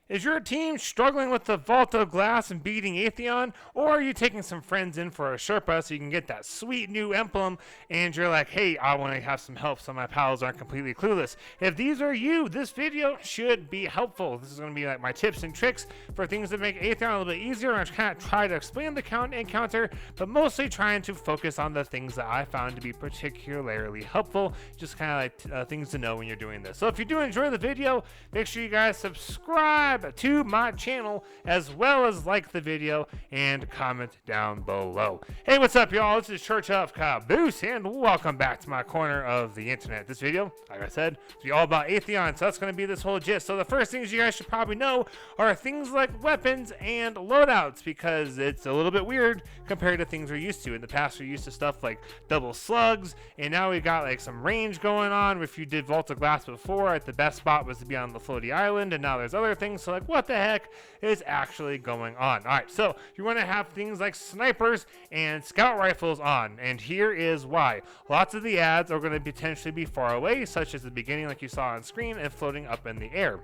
Is your team struggling with the Vault of Glass and beating Atheon, or are you taking some friends in for a Sherpa so you can get that sweet new emblem and you're like, hey, I want to have some help so my pals aren't completely clueless? If these are you, this video should be helpful. This is going to be like my tips and tricks for things that make Atheon a little bit easier. I'm kind of try to explain the encounter, but mostly trying to focus on the things that I found to be particularly helpful, just kind of like things to know when you're doing this. So if you do enjoy the video, make sure you guys subscribe to my channel as well as like the video and comment down below. Hey, what's up, y'all? This is Church of Caboose and welcome back to my corner of the internet. This video, like I said, is be all about Atheon, so that's going to be this whole gist. So the first things you guys should probably know are things like weapons and loadouts, because it's a little bit weird compared to things we're used to. In the past, we're used to stuff like double slugs, and now we got like some range going on. If you did Vault of Glass before, the best spot was to be on the floaty island, and now there's other things. So like, what the heck is actually going on? All right, so you want to have things like snipers and scout rifles on, and here is why. Lots of the ads are going to potentially be far away, such as the beginning like you saw on screen, and floating up in the air.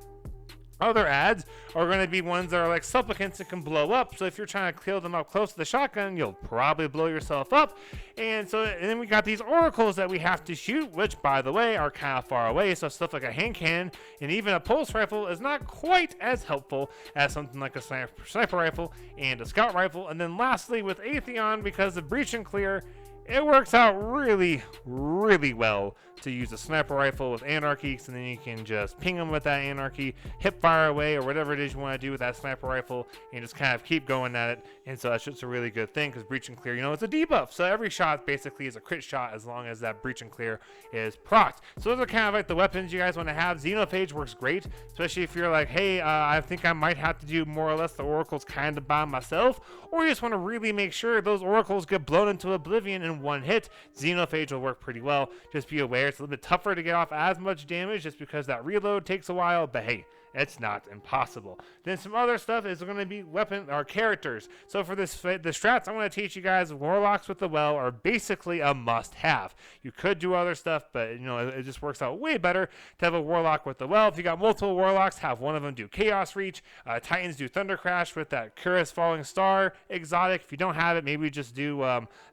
Other ads are going to be ones that are like supplicants that can blow up. So if you're trying to kill them up close to the shotgun, you'll probably blow yourself up. And then we got these oracles that we have to shoot, which, by the way, are kind of far away. So stuff like a hand cannon and even a pulse rifle is not quite as helpful as something like a sniper rifle and a scout rifle. And then lastly, with Atheon, because of breach and clear, it works out really, really well to use a sniper rifle with anarchies, and then you can just ping them with that anarchy, hip fire away, or whatever it is you want to do with that sniper rifle, and just kind of keep going at it. And so that's just a really good thing, because breach and clear, you know, it's a debuff. So every shot basically is a crit shot as long as that breach and clear is procced. So those are kind of like the weapons you guys want to have. Xenophage works great, especially if you're like, hey, I think I might have to do more or less the oracles kind of by myself, or you just want to really make sure those oracles get blown into oblivion in one hit. Xenophage will work pretty well. Just be aware it's a little bit tougher to get off as much damage just because that reload takes a while, but hey, it's not impossible. Then some other stuff is going to be weapon or characters. So for the strats, I'm going to teach you guys warlocks with the well are basically a must-have. You could do other stuff, but you know it just works out way better to have a warlock with the well. If you got multiple warlocks, have one of them do chaos reach. Titans do thunder crash with that Curus falling star exotic. If you don't have it, maybe just do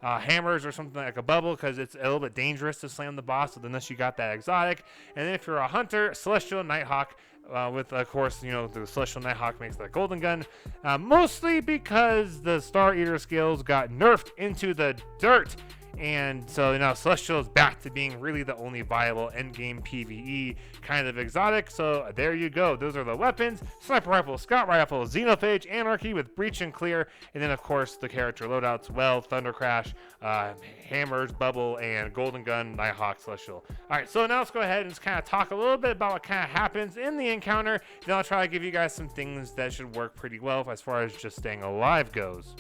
hammers or something like a bubble, because it's a little bit dangerous to slam the boss unless you got that exotic. And then if you're a hunter, celestial nighthawk. With, of course, you know, the Celestial Nighthawk makes that golden gun, mostly because the Star Eater skills got nerfed into the dirt. And so now Celestial is back to being really the only viable endgame PvE kind of exotic. So there you go. Those are the weapons: sniper rifle, scout rifle, xenophage, anarchy with breach and clear, and then of course the character loadouts: well, thunder crash, hammers, bubble, and golden gun, nighthawk, celestial. All right, so now let's go ahead and just kind of talk a little bit about what kind of happens in the encounter. Then I'll try to give you guys some things that should work pretty well as far as just staying alive goes.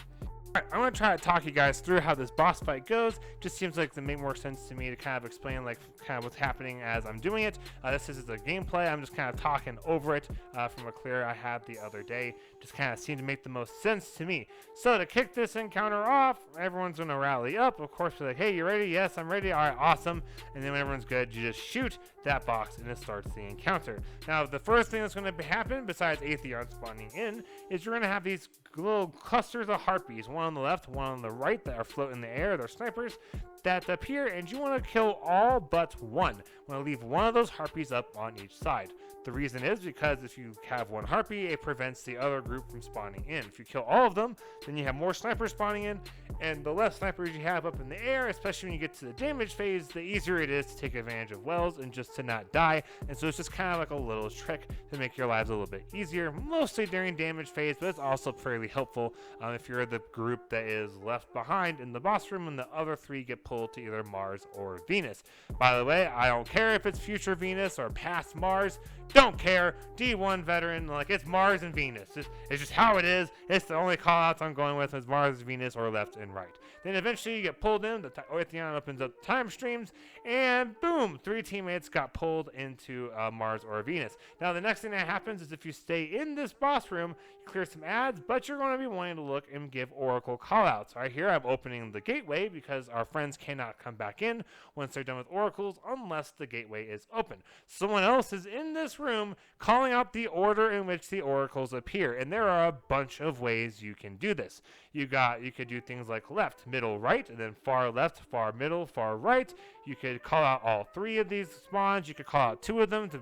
Alright, I'm going to try to talk you guys through how this boss fight goes. Just seems like it makes more sense to me to kind of explain like kind of what's happening as I'm doing it. This is the gameplay. I'm just kind of talking over it from a clear I had the other day. Just kind of seemed to make the most sense to me. So to kick this encounter off, everyone's going to rally up. Of course, we're like, hey, you ready? Yes, I'm ready. Alright, awesome. And then when everyone's good, you just shoot that box and it starts the encounter. Now, the first thing that's going to happen, besides Atheon spawning in, is you're going to have these little clusters of harpies, one on the left, one on the right, that are floating in the air. They're snipers that appear, and you want to kill all but one. You want to leave one of those harpies up on each side. The reason is because if you have one harpy, it prevents the other group from spawning in. If you kill all of them, then you have more snipers spawning in, and the less snipers you have up in the air, especially when you get to the damage phase, the easier it is to take advantage of wells and just to not die. And so it's just kind of like a little trick to make your lives a little bit easier, mostly during damage phase, but it's also fairly helpful if you're the group that is left behind in the boss room and the other three get pulled to either Mars or Venus. By the way, I don't care if it's future Venus or past Mars. Don't care. D1 veteran, like, it's Mars and Venus. It's just how it is. It's the only call outs I'm going with is Mars, Venus, or left and right. Then eventually you get pulled in. The Atheon opens up time streams, and boom, 3 teammates got pulled into Mars or Venus. Now the next thing that happens is if you stay in this boss room, you clear some ads, but you're going to be wanting to look and give Oracle callouts. Right here, I'm opening the gateway because our friends cannot come back in once they're done with oracles unless the gateway is open. Someone else is in this room calling out the order in which the oracles appear, and there are a bunch of ways you can do this. You could do things like left, middle, right, and then far left, far middle, far right. You could call out all 3 of these spawns. You could call out 2 of them to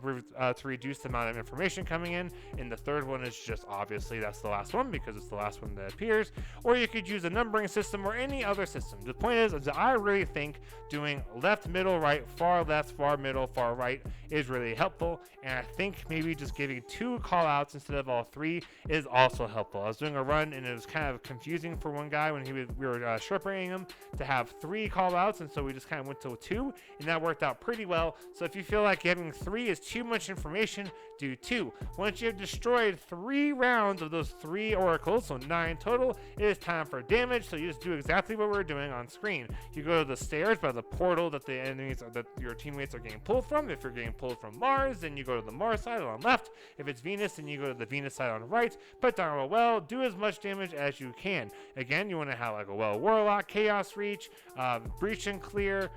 reduce the amount of information coming in, and the third one is just obviously that's the last one because it's the last one that appears. Or you could use a numbering system or any other system. The point is that I really think doing left, middle, right, far left, far middle, far right is really helpful, and I think maybe just giving 2 call outs instead of all 3 is also helpful. I was doing a run and it was kind of confusing for one guy when we were Sherpaing him to have 3 call outs, and so we just kind of went to 2, and that worked out pretty well. So if you feel like having 3 is too much information, do 2. Once you have destroyed 3 rounds of those 3 oracles, so 9 total, it is time for damage. So you just do exactly what we're doing on screen. You go to the stairs by the portal that the enemies that your teammates are getting pulled from. If you're getting pulled from Mars, then you go to the Mars side on left. If it's Venus, then you go to the Venus side on right. Put down a well, do as much damage as you can. Again, you want to have like a well Warlock, Chaos Reach, Breach and Clear,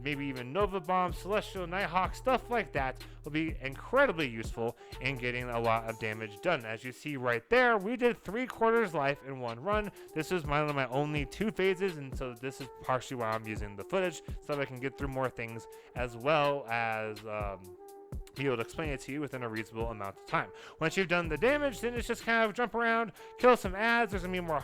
maybe even Nova Bomb, Celestial Nighthawk, stuff like that will be incredibly useful in getting a lot of damage done. As you see right there, we did 3/4 life in one run. This is one of my only 2 phases, and so this is partially why I'm using the footage, so that I can get through more things as well as be able to explain it to you within a reasonable amount of time. Once you've done the damage, then it's just kind of jump around, kill some ads. There's gonna be more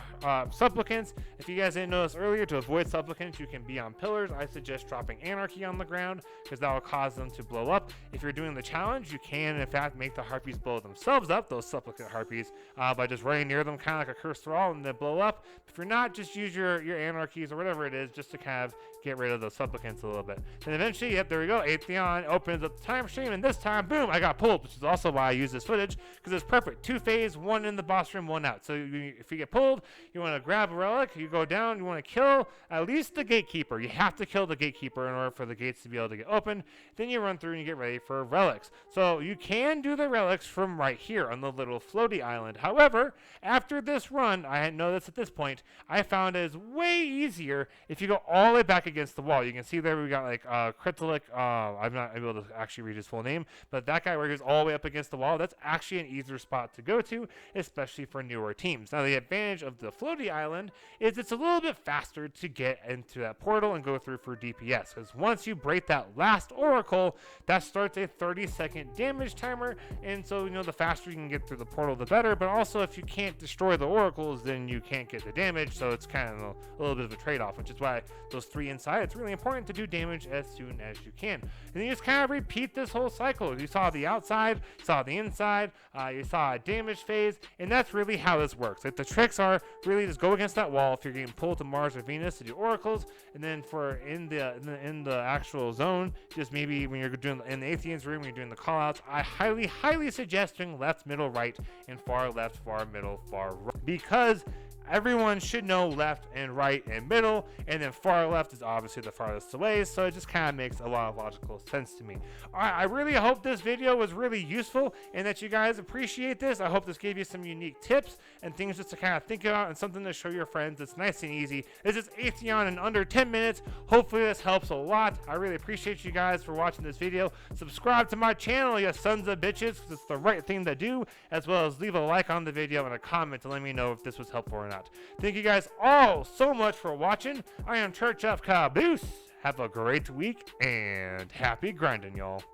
supplicants. If you guys didn't notice earlier, to avoid supplicants, you can be on pillars. I suggest dropping anarchy on the ground because that will cause them to blow up. If you're doing the challenge, you can in fact make the harpies blow themselves up, those supplicant harpies, by just running near them, kind of like a cursed thrall, and they blow up. If you're not, just use your anarchies or whatever it is, just to kind of get rid of those supplicants a little bit. Then eventually, yep, there we go. Atheon opens up the time stream, and this time, boom, I got pulled, which is also why I use this footage, because it's perfect. 2 phase, 1 in the boss room, 1 out. So if you get pulled, you want to grab a relic, you go down, you want to kill at least the gatekeeper. You have to kill the gatekeeper in order for the gates to be able to get open. Then you run through and you get ready for relics. So you can do the relics from right here on the little floaty island. However, after this run, I know this at this point, I found it is way easier if you go all the way back against the wall. You can see there we got like Krytalik, I'm not able to actually read his full name, but that guy where he's all the way up against the wall, that's actually an easier spot to go to, especially for newer teams. Now the advantage of the floaty island is it's a little bit faster to get into that portal and go through for DPS, because once you break that last oracle, that starts a 30-second damage timer, and so the faster you can get through the portal, the better. But also, if you can't destroy the oracles, then you can't get the damage, so it's kind of a little bit of a trade-off, which is why those 3 inside, it's really important to do damage as soon as you can. And then you just kind of repeat this whole cycle. You saw the outside, you saw the inside, you saw a damage phase, and that's really how this works. Like, the tricks are really just go against that wall if you're getting pulled to Mars or Venus to do oracles, and then for in the actual zone, just maybe when you're doing in the Atheon's room, when you're doing the callouts, I highly suggest doing left, middle, right, and far left, far middle, far right, because everyone should know left and right and middle, and then far left is obviously the farthest away, so it just kind of makes a lot of logical sense to me. Alright, I really hope this video was really useful and that you guys appreciate this. I hope this gave you some unique tips and things just to kind of think about and something to show your friends. It's nice and easy. This is Atheon in under 10 minutes. Hopefully this helps a lot. I really appreciate you guys for watching this video. Subscribe to my channel, you sons of bitches, because it's the right thing to do, as well as leave a like on the video and a comment to let me know if this was helpful or not. Thank you guys all so much for watching. I am Church of Caboose. Have a great week and happy grinding, y'all.